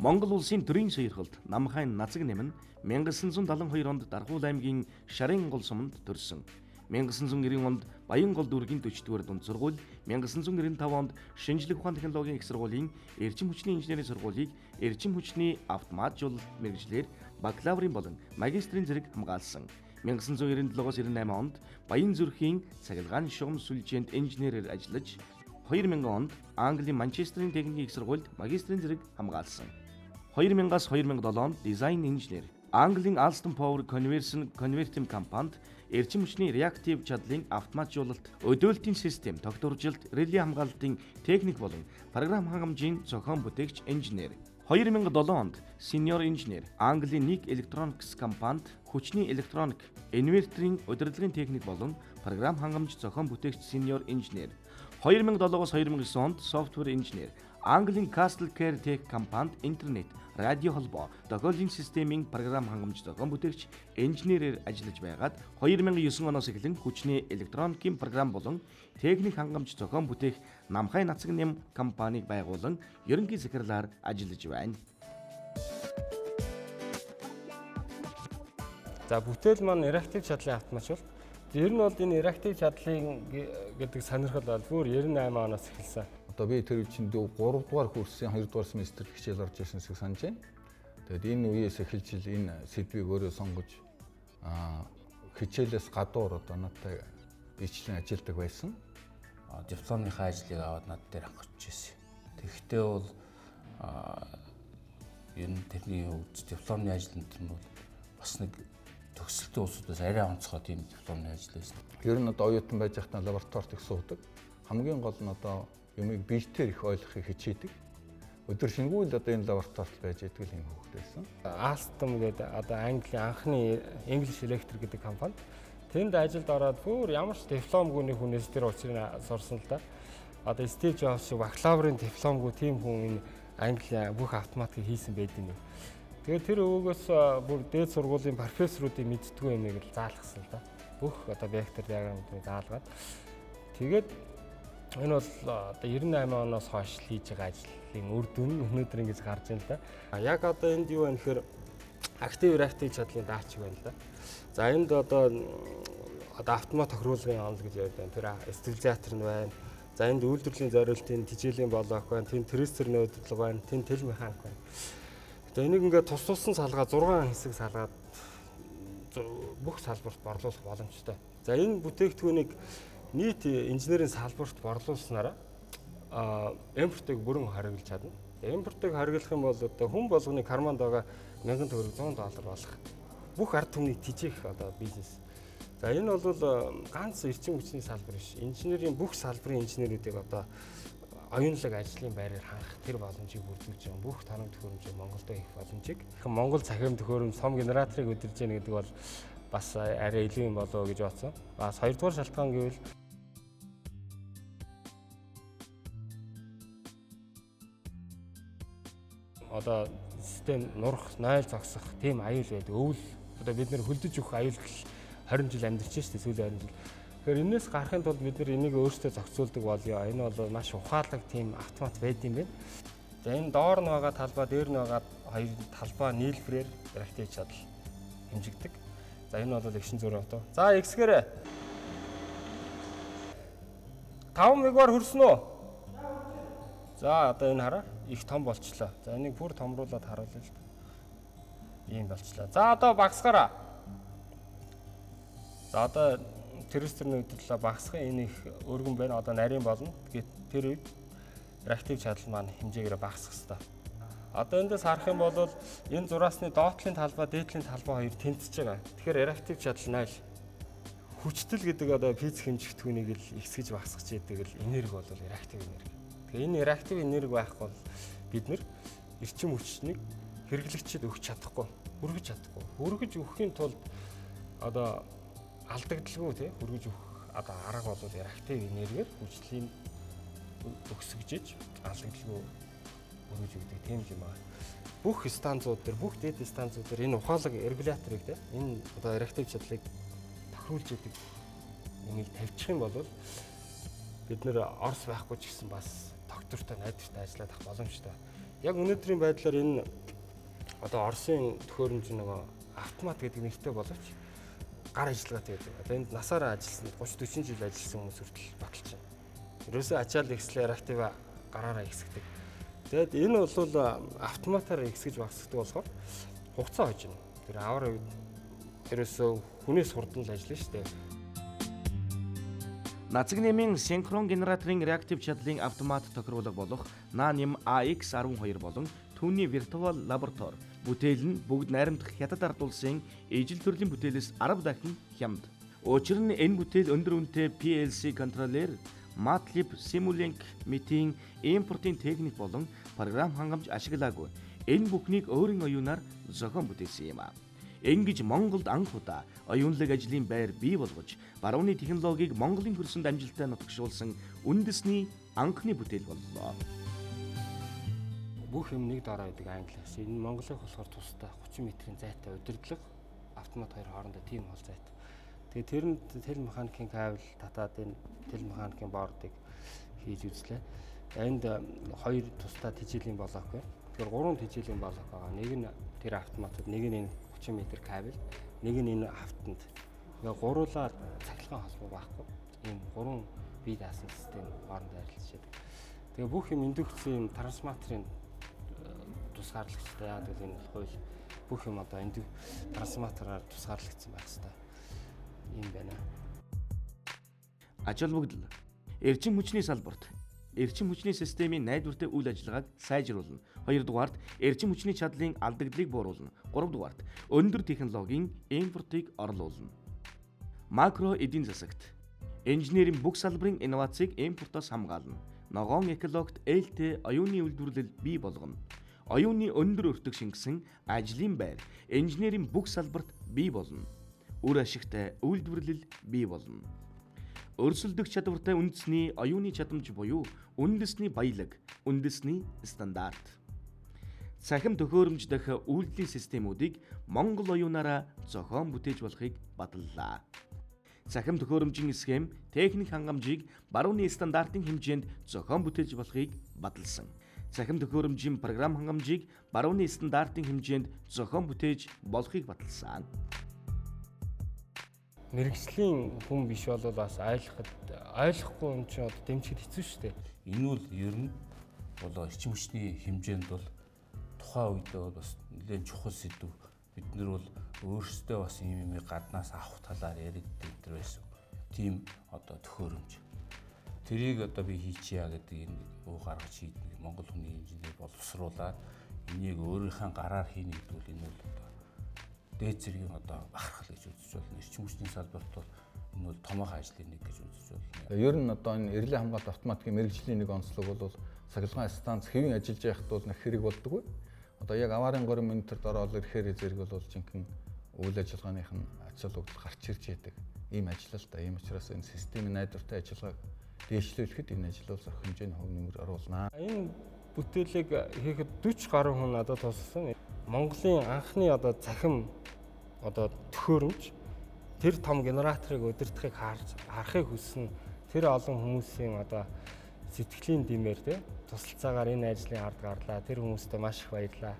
Монгол улсын төрийн сойрхолд намхайн Нацаг нэм нь 1972 онд Даргуул аймгийн Шарын гол суманд төрсөн. 1990 онд Баянгол дүүргийн 40-р дунд сургууль, 1995 онд Шинжлэх ухаан технологийн их сургуулийн Эрчим хүчний инженерийн сургуулийг эрчим хүчний автоматжуулалт мэргэжлэр бакалаврын болон магистрийн зэрэг хамгаалсан. 1997-98 онд Баян зүрхийн цахилгаан шугам сүлжээнд инженерээр ажиллаж 2000 онд Английн Манчестерийн техникийн их сургуульд магистрийн зэрэг хамгаалсан. 2000-аас 2007 онд дизайн инженер, Английн Alstom Power Converting компанид эрчим хүчний реактив чадлын автоматжуулалт, өдөөлтийн систем, тогтворжилт, реле хамгаалалтын техник болон програм хангамжийн зохион бүтээгч инженер. 2007 онд сеньор инженер, Английн Ник Electronics компанид хүчний электроник, инвертерийн удирдлагын техник болон програм хангамж зохион бүтээгч сеньор инженер. 2007-оос 2009 онд софтвер инженер, Английн Castle Care Tech компанид интернет, радио холбоо, тохиолын системийн програм хангамж зохион бүтээгч инженерээр ажиллаж байгаад 2009 оноос эхлэн хүчний электроникийн програм болон техник хангамж зохион бүтээх намхайн Нацаг нэм компанийг байгуулан ерөнхий захирлаар ажиллаж байна. За бүтээл маань реактив чадлын автоматжуулалт. Ер нь бол энэ реактив чадлын гэдэг сонирхол бол бүр 98 оноос эхэлсэн. Одоо би тэр чинь 3 дугаар курсын 2 дугаар семестрт хичээл орж ирсэнсийг санаж байна. Тэгэд энэ үеэс эхэлж энэ сэдвийг өөрөө сонгож хичээлээс гадуур одоо надтай бичлэн ажилладаг байсан. Дипломынхаа ажлыг аваад над дээр хангаж ирсэн. Тэгэхдээ бол ер нь тэрний үед дипломны ажил энэ нь бол бас нэг төгсөлтийн улсуудаас арай онцгой тийм дипломны ажил байсан. Ер нь одоо оюутан байж байхдаа лабораторид их суудаг. Хамгийн гол нь одоо юмыг биетээр их ойлгохыг хичээдэг. Өдөр шингүүл одоо энэ лабораторид байж идэг л юм хөөхд байсан. Alstom гэдэг одоо Английн анхны English Electric гэдэг компани. Тэнд ажилд ороод бүр ямар ч дипломгүй нэг хүнээс тэр учрыг сурсан л да. Одоо Steve Jobs шиг бакалаврын дипломгүй тийм хүн энэ Английн бүх автоматыг хийсэн байдیں۔ Тэгээд тэр өвгөөс бүр дээд сургуулийн профессоруудын мэддгүй юмыг л заалгасан л да. Бүх одоо вектор диаграмуудыг заалгаад тэгээд энэ бол одоо 98 оноос хойш хийж байгаа ажлын үр дүн өнөөдөр ингэж гарч байна л да. Яг одоо энд юу вэ гэхээр актив реактив чадлын датчик байна л да. За энд одоо автомат тохируулгын онол гэж ярьдаг байна. Тэр стабилизатор нь байна. За энд үйлдвэрлэлийн зориултын тижээлийн блок байна. Тэнд трестерний удирдлага байна. Тэнд тэл механик байна. Тэгээ энийг ингээд тусалсан салгаа 6 хэсэг салгаад бүх салбарт борлуулах боломжтой. За энэ бүтээгдэхүүнийг нийт инженерийн салбарт борлуулснараа импортыг бүрэн хоригдуулж чадна. Импортыг хоригдуулах юм бол одоо хүн болгоны карманд байгаа 1000 төгрөг $100 болох бүх ард түмнийг тижээх одоо бизнес. За энэ бол ганц эрчим хүчний салбар биш. Инженерийн бүх салбарын инженерүүдийг одоо оюунлаг ажлын байраар хангах тэр боломжийг бүрдүүлж байгаа. Бүх танамж төхөөрөмжийг Монголд хийх боломжийг Монгол цахим төхөөрөмж сум генераторыг удирдах гэдэг бол бас арай илүү юм болоо гэж бодсон. Бас хоёрдугаар шалтгаан гэвэл одоо систем нурах, нойл зогсох тийм аюул байдаг. Өвөл одоо бид нэр хөлдөж өгөх аюул 20 жил амьдарч штэ сүүлийн 20 жил. Тэгэхээр энэс гарахын тулд бид нар энийг өөрсдөө зохицуулдаг болёо. Энэ бол маш ухаалаг тийм автомат байд юм байна. За энэ доор нь байгаа талбай, дээр нь байгаа хоёр талбай нийлбэрээр реактив чадал хэмжигдэг. За энэ бол экшн зураг авто. За X-гээрээ 5 мегавар хүрсэн үү? За одоо энэ хараа их том болчлоо. За энийг бүр томруулаад харуулъя л. Ийм болчлоо. За одоо багсгаараа. За одоо трестерний удирдлага багасгах энэ их өргөн байна. Одоо нарийн болно. Тэгээд тэр үед реактив чадал маань хэмжээгээр багасгах хэрэгтэй. Одоо эндээс харах юм бол энэ зураасны доотлын талбай, дээдлийн талбай хоёр тэнцэж байгаа. Тэгэхээр реактив чадал 0. Хүчтэл гэдэг одоо физик хэмжигдэхүүнийг л ихсгэж багасгаж яадаг л энерги бол реактив энерги. Тэгэхээр энэ реактив энерги байхгүй бол бид нэр эрчим хүчнийг хэрэглэгчид өгч чадахгүй, хүргэж чадахгүй. Хүргэж өгөхийн тулд одоо алдагдaltaгүй тий хүргэж өгөх одоо арга бол реактив энергиэр хүчлийн өксгөжж алдагдaltaгүй хүргэж өгдөг тийм юм аа. Бүх станцууд дээр, бүх дээд станцууд дээр энэ ухаалаг регуляторыг тий энэ одоо реактив чадлыг тохируулж өгдөг энийг тавьчих юм бол бид нэр Орос байхгүй ч гэсэн бас доктортой найдвартай ажиллаад авах боломжтой. Яг өнөөдрийн байдлаар энэ одоо Оросын төхөөрөмж нөгөө автомат гэдэг нэртэй боловч гар ажиллагаатай байдаг. Одоо энд насаараа ажилласан 30-40 жил ажилласан хүмүүс хүртэл баталж байна. Ерөөсөө ачаал акселератив гараараа ихсгдэг. Тэгэд энэ бол автоматаар ихсгэж багсдаг болохоор хугацаа хожно. Тэр авар үед ерөөсөө хүнээс хурдан л ажиллана шүү дээ. Нацаг нэмийн синхрон генераторын реактив чадлын автомат тохируулга болох NANIM AX12 болон түүний виртуал лаборатори бүтээл нь бүгд найрамдах хятад ард улсын ижил төрлийн бүтээлээс 10 дахин хямд. Учир нь энэ бүтээл өндөр үнэтэй PLC контроллер, MATLAB, Simulink, MIT-ийн импортын техник болон програм хангамж ашиглаагүй. Энэ бүхнийг өөрийн оюунаар зохион бүтээсэн юм а. Ингэж Монголд анх удаа оюунлаг ажлын байр бий болгож, барууны технологиг Монголын хөрсөнд амжилттай нутагшуулсан үндэсний анхны бүтээл боллоо. Бүх юм нэг дараа байдаг англиас. Энэ Монголын болохоор тусдаа 30 метрийн зайтай удирдлага автомат хоёр хоорондоо тийм хол зайтай. Тэгээ тэр нь тэл механикийн кабель татаад энэ тэл механикийн бордыг хийж үзлээ. Энд хоёр тусдаа тэжээлийн блок байна. Тэгэхээр 3 тэжээлийн блок байгаа. Нэг нь тэр автоматууд, нэг нь энэ 30 м кабель, нэг нь энэ автанд. Тэгээ гуруулаа цахилгаан холбоо байхгүй. Ийм 3 бие даасан систем хоорондоо харилцаж байдаг. Тэгээ бүх юм индукцийн трансформаторын тусгаарлагчтай. Яг л энэ хууль бүх юм одоо трансформатороор тусгаарлагдсан байх хэрэгтэй. Ийм байна. Ач холбогдол. Эрчим хүчний салбарт эрчим хүчний системийн найдвартай үйл ажиллагааг сайжруулна. 2 дугаарт эрчим хүчний чадлын алдагдлыг бууруулна. 3 дугаарт өндөр технологийн импортыг орлуулна. Макро эдийн засагт инженерийн бүх салбарын инновацийг импортоос хамгаална. Ногоон экологт ээлтэй оюуны үйлдвэрлэл бий болгоно. Оюуны өндөр өртөг шингэсэн ажлын байр инженерийн бүх салбарт бий болно. Үр ашигтай үйлдвэрлэл бий болно. Өрсөлдөх чадвартай үндэсний оюуны чадамж буюу үндэсний баялаг, үндэсний стандарт. Цахим төхөөрөмж дэх үйлдлийн системүүдийг Монгол оюунаараа зохион бүтээж болохыг баталлаа. Цахим төхөөрөмжийн схем, техник хангамжийг барууны стандартын хэмжээнд зохион бүтээж болохыг баталсан. Цахим төхөөрөмжийн програм хангамжийг барууны стандартын хэмжээнд зохион бүтээж болохыг баталсан. Мэргэжлийн хүн биш бол бас ойлгохгүй юм чи одоо дэмжихэд хэцүү шүү дээ. Энэ бол ер нь бол эрчим хүчний хэмжээнд бол тухайн үедээ бол бас нэлээд чухал сэдв. Бид нар бол өөрсдөө бас юм гаднаас авах талаар яригддаг энэ байсан. Тийм одоо төхөөрөмж. Тэрийг одоо би хийчихье гэдэг энэ уу гаргаж хийдэг Монгол хүний инженер боловсруулаад энийг өөрийнхөө гараар хийнэ гэдэг бол энэ бол одоо дээд зэргийн одоо бахархал гэж үзэж болно. Эрчим хүчний салбарт бол энэ бол томоохон ажлын нэг гэж үзэж болно. Ер нь одоо энэ эрэлэн хамгаалалт автоматикийн мэргэжлийн нэг онцлог бол сахилгаан станц хэвэн ажиллаж байхад бол нэг хэрэг болдоггүй. Одоо яг аварын горын мониторд ороод ирэхээр зэрэг бол жинхэнэ үйл ажиллагааных нь ач холбогдол гарч ирж яадаг. Ийм ажил л да. Ийм учраас энэ системийн найдвартай ажиллагааг дээшлүүлэхэд энэ ажил бол зохих хэмжээний хөв нэмэр оруулнаа. Энэ бүтээлийг хийхэд 40 гаруй хүн надад туссан. Монголын анхны одоо цахим одоо төхөөрөмж тэр том генераторыг удирдахыг харахыг хүснэ. Тэр олон хүмүүсийн одоо сэтгэлийн димээр те тусалцаагаар энэ ажлын ард гарлаа. Тэр хүмүүстээ маш их баярлалаа.